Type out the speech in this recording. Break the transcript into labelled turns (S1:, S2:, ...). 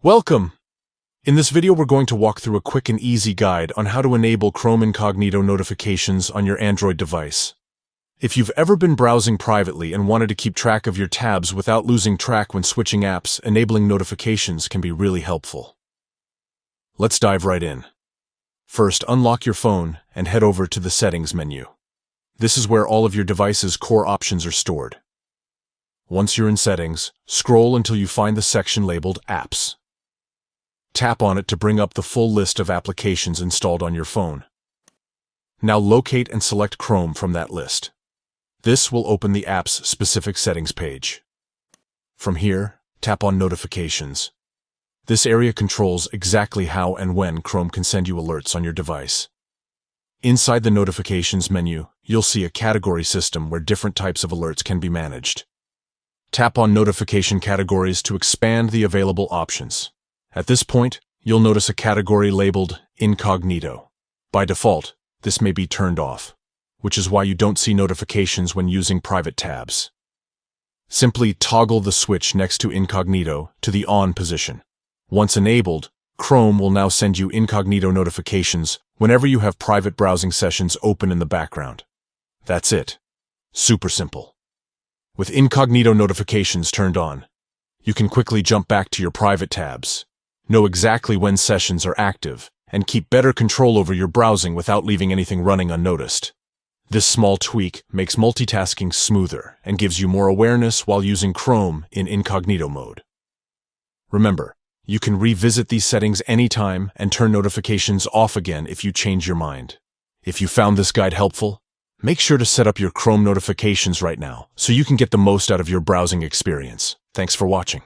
S1: Welcome! In this video we're going to walk through a quick and easy guide on how to enable Chrome Incognito notifications on your Android device. If you've ever been browsing privately and wanted to keep track of your tabs without losing track when switching apps, enabling notifications can be really helpful. Let's dive right in. First, unlock your phone and head over to the Settings menu. This is where all of your device's core options are stored. Once you're in Settings, scroll until you find the section labeled Apps. Tap on it to bring up the full list of applications installed on your phone. Now locate and select Chrome from that list. This will open the app's specific settings page. From here, tap on Notifications. This area controls exactly how and when Chrome can send you alerts on your device. Inside the Notifications menu, you'll see a category system where different types of alerts can be managed. Tap on Notification Categories to expand the available options. At this point, you'll notice a category labeled Incognito. By default, this may be turned off, which is why you don't see notifications when using private tabs. Simply toggle the switch next to Incognito to the on position. Once enabled, Chrome will now send you Incognito notifications whenever you have private browsing sessions open in the background. That's it. Super simple. With Incognito notifications turned on, you can quickly jump back to your private tabs, know exactly when sessions are active, and keep better control over your browsing without leaving anything running unnoticed. This small tweak makes multitasking smoother and gives you more awareness while using Chrome in incognito mode. Remember, you can revisit these settings anytime and turn notifications off again if you change your mind. If you found this guide helpful, make sure to set up your Chrome notifications right now so you can get the most out of your browsing experience. Thanks for watching.